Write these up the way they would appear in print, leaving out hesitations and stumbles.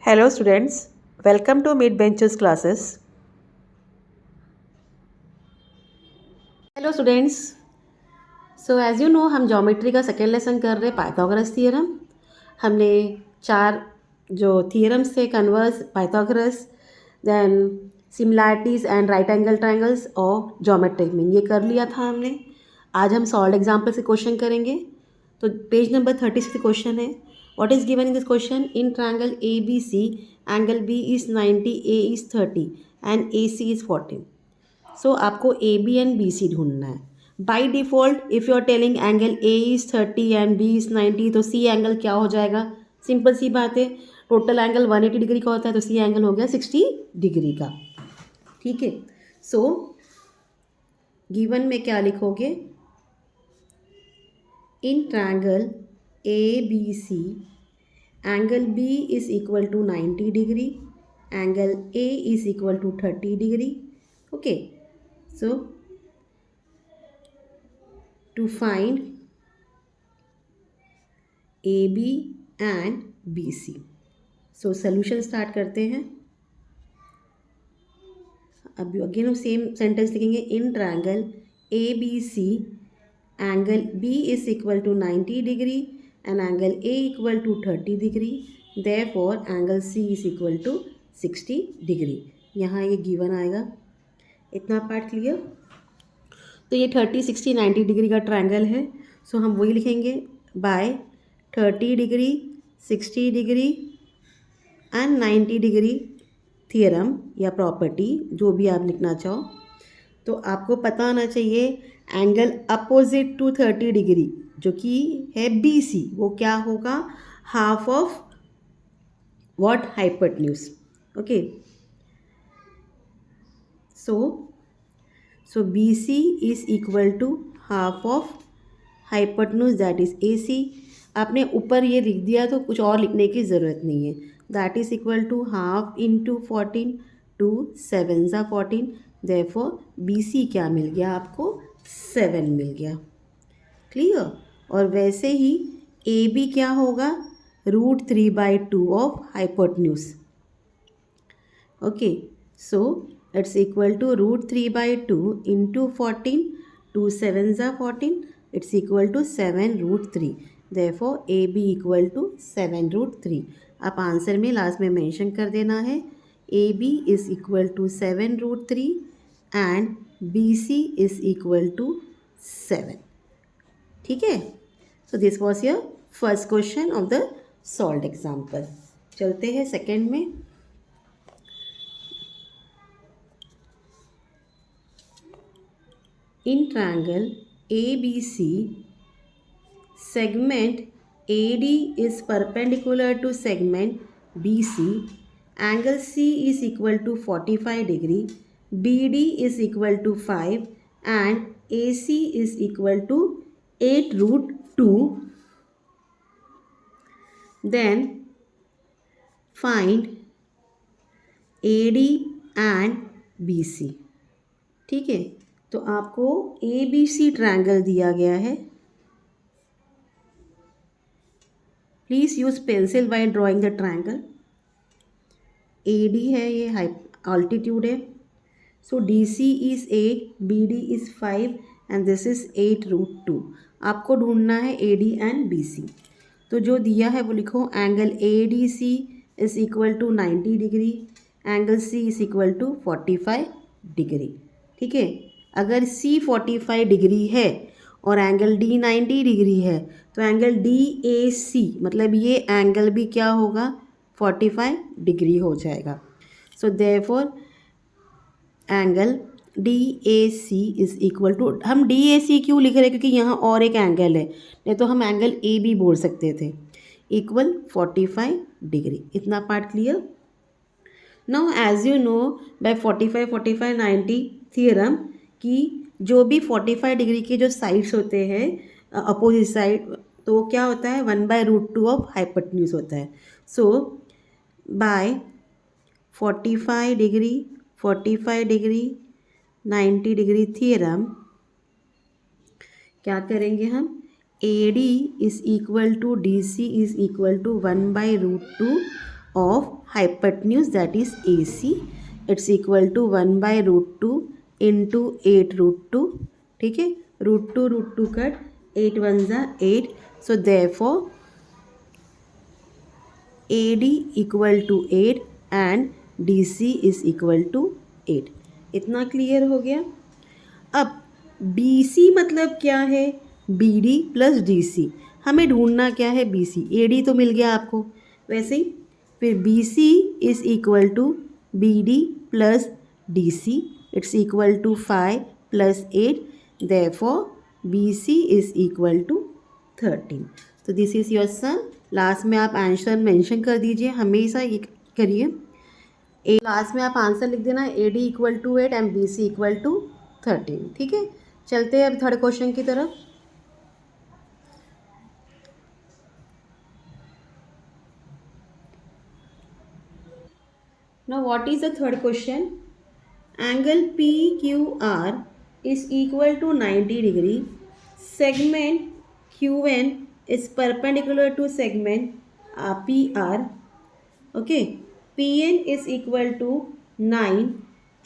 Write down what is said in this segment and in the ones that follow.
Hello students, welcome to Mid Benches classes. Hello students, so as you know हम geometry का second lesson कर रहे हैं Pythagoras theorem. हमने चार जो थियरम्स थे converse, Pythagoras, then similarities and right angle triangles और ज्योमेट्रिक मीन ये कर लिया था हमने। आज हम सॉल्व एग्जाम्पल से क्वेश्चन करेंगे। तो पेज नंबर 36 क्वेश्चन है, what is given in this question? In triangle A B C angle B is 90, A is 30 and A C is 14। So आपको A B and B C ढूंढना है। By default if you are telling angle A is 30 and B is 90 तो C angle क्या हो जाएगा? Simple सी बात है, total angle 180 degree का होता है तो सी एंगल हो गया 60 डिग्री का। ठीक है, सो गिवन में क्या लिखोगे? In triangle A B C angle B is equal to 90 degree, angle A is equal to 30 degree. Okay, so to find AB and BC, so solution start करते हैं। अब अगेन हम सेम सेंटेंस लिखेंगे, in triangle A B C angle B is equal to 90 degree and angle A equal to 30 degree, therefore angle C is equal to 60 degree. यहाँ ये given आएगा। इतना part clear? तो ये 30, 60, 90 डिग्री का triangle है। सो हम वही लिखेंगे, by 30 degree, 60 degree and 90 degree theorem या प्रॉपर्टी, जो भी आप लिखना चाहो। तो आपको पता होना चाहिए एंगल अपोजिट टू 30 डिग्री जो कि है बी सी, वो क्या होगा? Half of what? Hypotenuse. Okay, so BC is equal to half of hypotenuse that is AC। आपने ऊपर ये लिख दिया तो कुछ और लिखने की ज़रूरत नहीं है। That is equal to half into 14, 2 7 ज़ा 14, देयरफॉर BC क्या मिल गया आपको? 7 मिल गया। क्लियर? और वैसे ही AB क्या होगा? √3/2 of hypotenuse. Okay, so it's equal to √3/2 into 14, 2 7 ज़ा 14, it's equal to 7√3, therefore AB equal to 7√3। आप आंसर में लास्ट में मेंशन कर देना है AB is equal to 7√3 and BC is equal to 7। ठीक है, so this was your first question of the solved example. चलते हैं सेकेंड में। In triangle ABC, segment AD is perpendicular to segment BC, angle C is equal to 45 degree, BD is equal to 5 and AC is equal to 8√2, then find AD and BC। ठीक है, तो आपको A B C triangle दिया गया है। Please use pencil while drawing the triangle. A D है, ये altitude है। So D C is 8, B D is 5 and this is 8√2। आपको ढूंढना है A D and B C. तो जो दिया है वो लिखो, angle A D C is equal to 90 degree, angle C is equal to 45 degree. ठीक है, अगर C 45 डिग्री है और एंगल D 90 डिग्री है तो एंगल DAC मतलब ये एंगल भी क्या होगा? 45 डिग्री हो जाएगा। So therefore angle DAC is equal to, हम DAC क्यों लिख रहे हैं? क्योंकि यहाँ और एक एंगल है, नहीं तो हम एंगल ए भी बोल सकते थे, इक्वल 45 डिग्री। इतना part clear? Now as you know by 45, 45, 90 theorem कि जो भी 45 डिग्री के जो साइड्स होते हैं अपोजिट साइड, तो क्या होता है? 1/√2 ऑफ हाइपोटेन्यूज होता है। So by 45 degree, 45 degree, 90 degree theorem क्या करेंगे हम? AD is equal to DC is equal to 1/√2 of hypotenuse, that is AC, it's equal to 1/√2 into 8√2. ठीक है, √2 कट, 8 1 ज़ा 8. So therefore AD equal to 8 and DC is equal to 8. इतना clear हो गया. अब BC मतलब क्या है? BD plus DC. हमें ढूंढना क्या है? BC. AD तो मिल गया आपको. वैसे ही फिर BC is equal to BD plus DC. It's equal to 5 plus 8. Therefore BC is equal to 13. तो this is your sum. Last में आप आंसर मेंशन कर दीजिए, हमेशा ये करिए. लास्ट में आप आंसर लिख देना, AD equal to 8 and BC equal to 13. ठीक है, चलते हैं अब थर्ड क्वेश्चन की तरफ. Now what is the third question? Angle PQR is equal to 90 degree. Segment QN is perpendicular to segment PR. Okay, PN is equal to 9,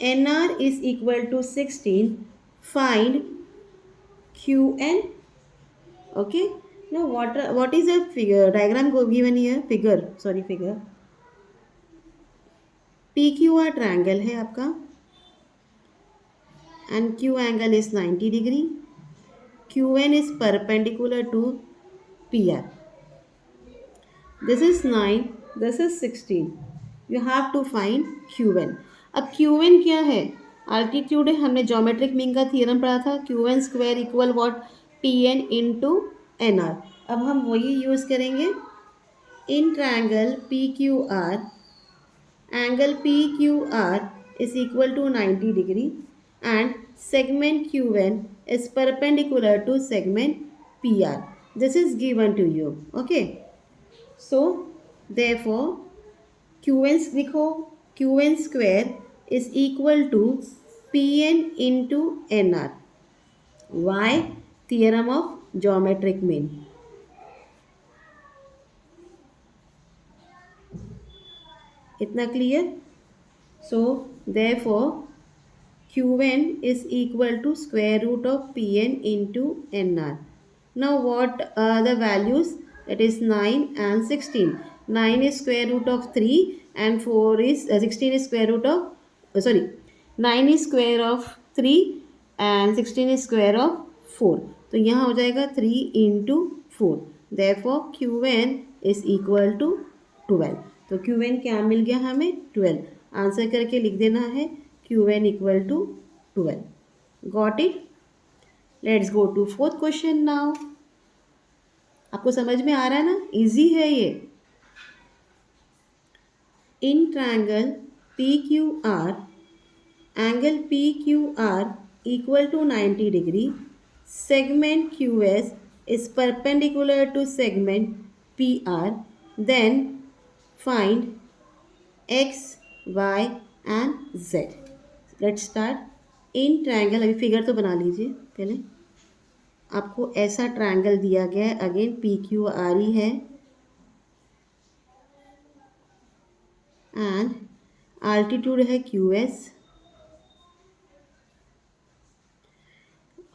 NR is equal to 16. Find QN. Okay, now what is the figure diagram given here? Figure PQR triangle है आपका and Q angle is 90 degree. QN is perpendicular to PR. This is 9, this is 16. You have to find QN. अब QN क्या है? Altitude है. हमने geometric mean का theorem पढ़ा था. QN square equal what? PN into NR. अब हम वही यूज़ करेंगे. In triangle PQR, angle PQR is equal to 90 degree and segment QN is perpendicular to segment PR. This is given to you. Okay. So therefore QN लिखो, QN square is equal to PN into NR. Why? Theorem of geometric mean. इतना clear? So therefore Qn is equal to square root of Pn into Nr. Now what are the values? That is 9 and 16. 9 is square root of 3 and 4 is 16 is square root of 9 is square of 3 and 16 is square of 4. तो यहाँ हो जाएगा 3 into 4. Therefore Qn is equal to 12. तो Qn क्या मिल गया हमें? 12. Answer करके लिख देना है Qn equal to 12. Got it? Let's go to fourth question now. आपको समझ में आ रहा है ना? इजी है ये. In triangle PQR, angle PQR equal to 90 degree. Segment QS is perpendicular to segment PR. Then find X, Y and Z. Let's start. In triangle, अभी figure तो बना लीजिए पहले. आपको ऐसा ट्रायंगल दिया गया है. अगेन PQR है एंड आल्टीट्यूड है QS.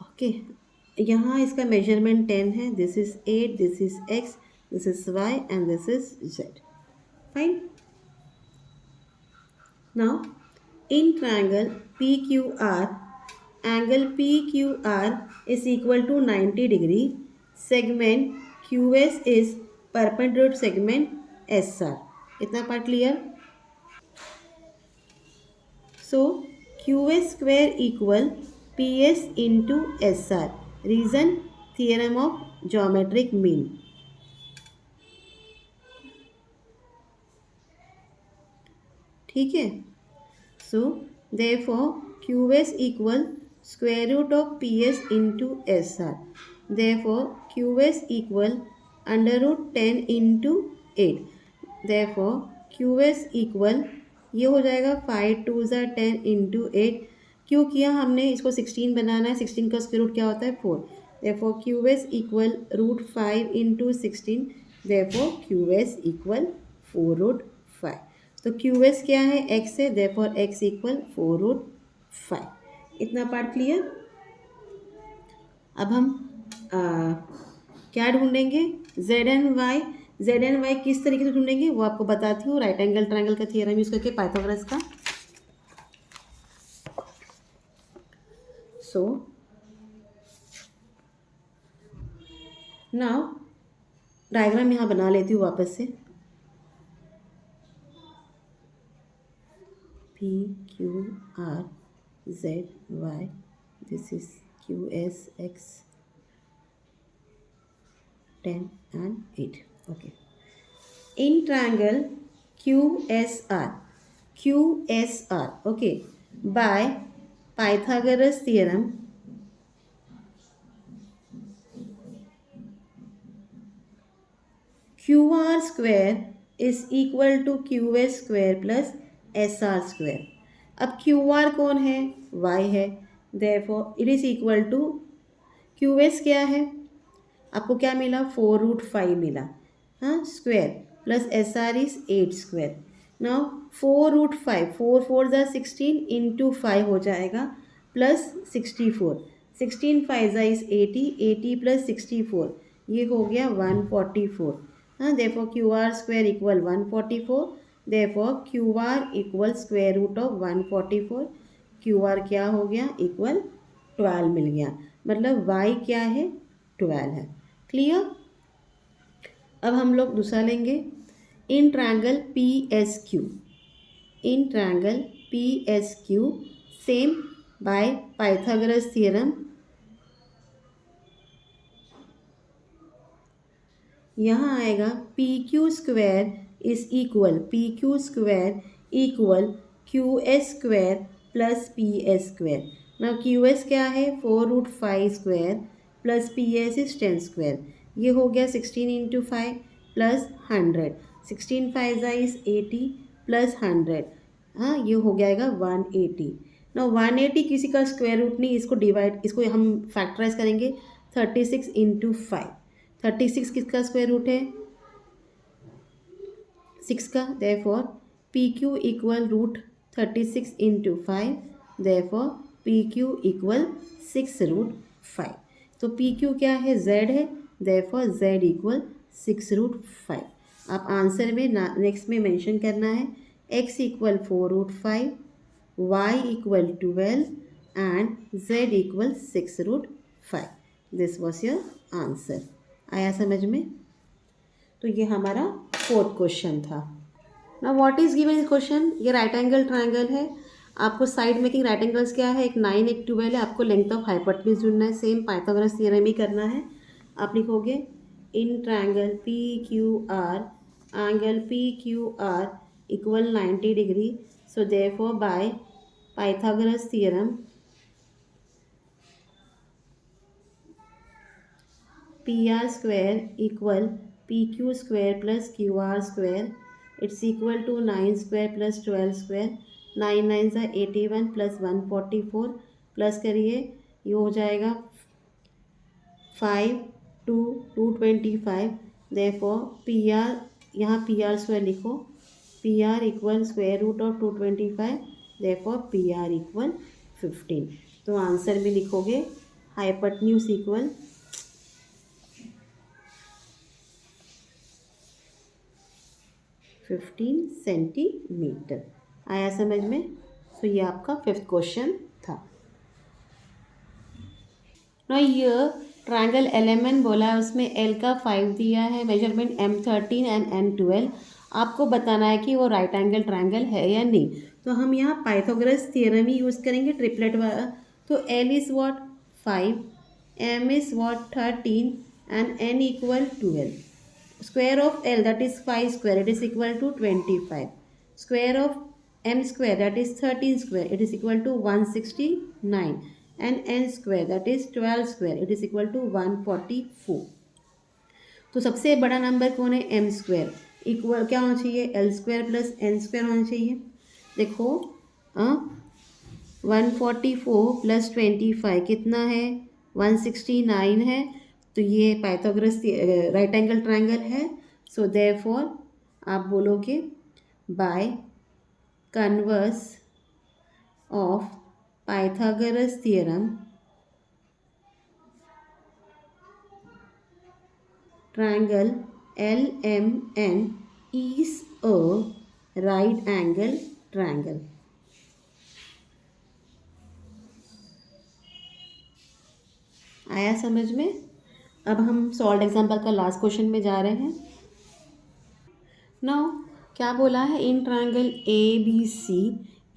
ओके, यहाँ इसका मेजरमेंट 10 है. This is 8, this is X, this is Y and this is Z. Fine. Now in triangle PQR, angle PQR is equal to 90 degree. Segment QS is perpendicular to segment SR. इतना part clear? So QS square equal PS into SR. Reason? Theorem of geometric mean. ठीक है. So therefore QS equal square root of PS into SR. Therefore QS equal under root 10 into 8. Therefore QS equal ये हो जाएगा 5 2 ज़ा 10 into 8. क्यों किया हमने? इसको 16 बनाना है. 16 का स्क्वायर रूट क्या होता है? 4. Therefore QS equal root 5 into 16. Therefore QS equal 4 root 5। तो क्यू एस क्या है, एक्स है, देयरफॉर एक्स इक्वल 4√5। इतना पार्ट क्लियर। अब हम क्या ढूंढेंगे, जेड एन वाई किस तरीके से ढूंढेंगे वो आपको बताती हूँ। राइट एंगल ट्रायंगल का थियरम यूज़ करके, पाइथागोरस का। सो नाउ डायग्राम यहाँ बना लेती हूँ वापस से। P Q R Z Y, this is Q S X 10 and 8. Okay. In triangle QSR, okay, by Pythagoras theorem, QR square is equal to QS square plus SR square. अब QR कौन है, Y है, therefore it is equal to QS क्या है, आपको क्या मिला, 4√5 मिला, हाँ, square plus S R is 8 square. Now 4√5, 4 4 ज़ा 16 इंटू 5 हो जाएगा प्लस 64, 16 5 ज़ा इज 80, 80 प्लस 64 ये हो गया 144। हाँ, therefore Q R square equal 144, therefore Q R equal square root of 144। Q R क्या हो गया, इक्वल 12 मिल गया, मतलब वाई क्या है, 12 है। क्लियर। अब हम लोग दूसरा लेंगे, इन triangle P S Q, in triangle P S Q same by Pythagoras theorem. यहाँ आएगा P Q square is equal, P Q square equal Q S square plus P S square. ना क्यू एस क्या है, 4√5 square plus P S is 10 square. ये हो गया 16 into 5 plus 100, 16 5 ज़ा is 80 plus 100, हाँ, ये हो जाएगा 180। ना 180 किसी का स्क्वायर रूट नहीं, इसको डिवाइड, इसको हम फैक्टराइज करेंगे 36 इंटू 5। 36 किसका स्क्वायर रूट है, 6 का, therefore P Q equal root 36 into 5, therefore P Q equal 6√5। तो पी क्यू क्या है, जेड है, देयरफॉर जेड इक्वल 6√5। आप आंसर में नेक्स्ट में मेंशन करना है x equal 4√5, y equal 12 and z equal 6√5। This was your answer. आया समझ में। तो ये हमारा 4th क्वेश्चन था। ना व्हाट इज गिवन इस क्वेश्चन, ये राइट एंगल ट्रायंगल है, आपको साइड मेकिंग राइट एंगल्स क्या है, एक 9 एक 12 है, आपको लेंथ ऑफ हाइपोटेन्यूज ढूंढना है, सेम पाइथागोरस थ्योरम ही करना है। आप लिखोगे in triangle P Q R, angle P Q R equal 90 degree, so therefore by Pythagoras theorem P R square equal P Q square plus Q R square, it's equal to 9 square plus 12 square, 9 9 ज़ा 81 plus 144 plus करिए, ये हो जाएगा 5 2 225। Therefore P R, यहाँ P R square लिखो, P R equal square root of 225, therefore P R equal 15। तो answer में लिखोगे हाइपोटेन्यूज इक्वल 15 सेंटीमीटर। आया समझ में। तो ये आपका 5th क्वेश्चन था। ना ये ट्रायंगल LMN बोला है, उसमें L का 5 दिया है, मेजरमेंट M13 एंड M12। आपको बताना है कि वो राइट एंगल ट्रायंगल है या नहीं। तो हम यहाँ पाइथागोरस थ्योरम ही यूज़ करेंगे, ट्रिपलेट वाला। तो L is what 5, M is what 13 and N equal 12। Square of L, that is 5 square, it is equal to 25. Square of M square, that is 13 square, it is equal to 169. And N square, that is 12 square, it is equal to 144. तो सबसे बड़ा number कौन है, M square, equal क्या होना चाहिए, L square plus N square होना चाहिए। देखो 144 प्लस 25 कितना है, 169 है। तो ये पाइथागोरस राइट एंगल ट्रायंगल है। सो देयरफॉर आप बोलोगे by converse of Pythagoras theorem, triangle LMN is a right angle triangle. आया समझ में? अब हम सॉल्व एग्जाम्पल का लास्ट क्वेश्चन में जा रहे हैं. नाउ क्या बोला है? In triangle A B C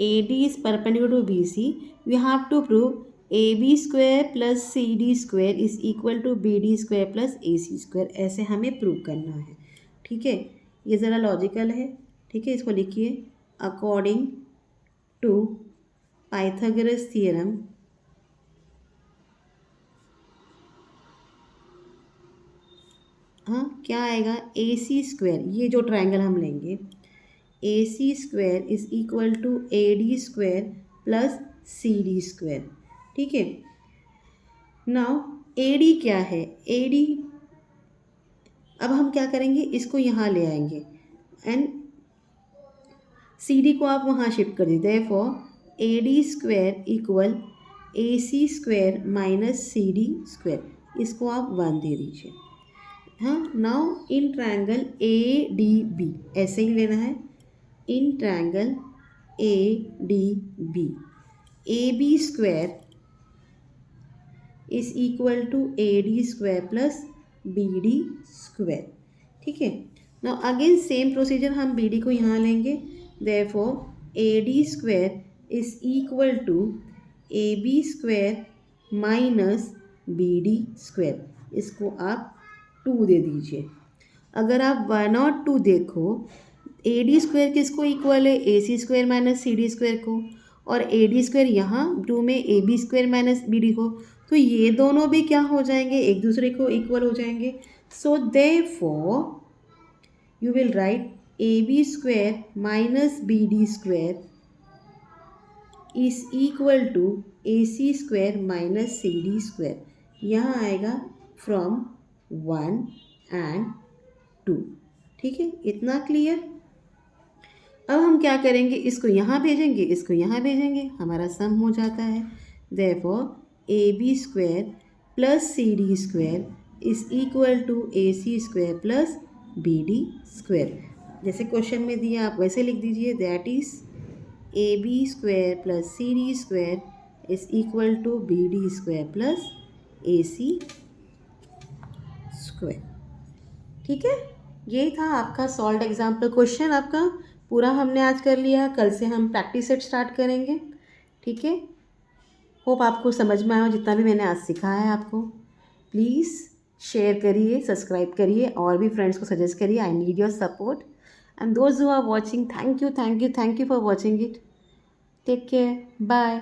A D is perpendicular to B C, we have to prove A B square plus C D square is equal to B D square plus A C square. ऐसे हमें prove करना है. ठीक है, ये ज़रा logical है. ठीक है, इसको लिखिए. अकॉर्डिंग टू पाइथागोरस थियरम, हाँ क्या आएगा? ए सी स्क्वायर, ये जो ट्रायंगल हम लेंगे, A C square is equal to A D square plus C D square. ठीक है, नाउ ए डी क्या है? ए डी, अब हम क्या करेंगे, इसको यहाँ ले आएंगे एंड सी डी को आप वहाँ शिफ्ट कर दीजिए. Therefore A D square equal A C square minus C D square, इसको आप 1 दे दीजिए. हाँ, now in triangle A D B ऐसे ही लेना है. In triangle A D B, A B square is equal to A D square plus B D square. ठीक है, नाउ अगेन सेम प्रोसीजर, हम बी डी को यहाँ लेंगे. Therefore A D square is equal to A B square minus B D square, इसको आप 2 दे दीजिए. अगर आप 1 और 2 देखो, ए डी स्क्वायर किसको इक्वल है? A C square minus C D square को, और ए डी स्क्वायर यहाँ 2 में A B square minus B D को, तो ये दोनों भी क्या हो जाएंगे? एक दूसरे को इक्वल हो जाएंगे. So therefore you will write A B square minus B D square is equal to A C square minus C D square. यहाँ आएगा फ्रॉम 1 and 2. ठीक है, इतना क्लियर. अब हम क्या करेंगे, इसको यहाँ भेजेंगे, इसको यहाँ भेजेंगे, हमारा सम हो जाता है. Therefore A B square plus C D square is equal to A C square plus B D square. जैसे क्वेश्चन में दिया आप वैसे लिख दीजिए. That is A B square plus C D square is equal to B D square plus A C square. ठीक है, यही था आपका सॉल्व एग्जाम्पल क्वेश्चन. आपका पूरा हमने आज कर लिया. कल से हम प्रैक्टिस सेट स्टार्ट करेंगे. ठीक है, होप आपको समझ में आया जितना भी मैंने आज सिखाया है आपको. प्लीज़ शेयर करिए, सब्सक्राइब करिए, और भी फ्रेंड्स को सजेस्ट करिए. I need your support. And those who are watching, thank you for watching it. Take care, bye.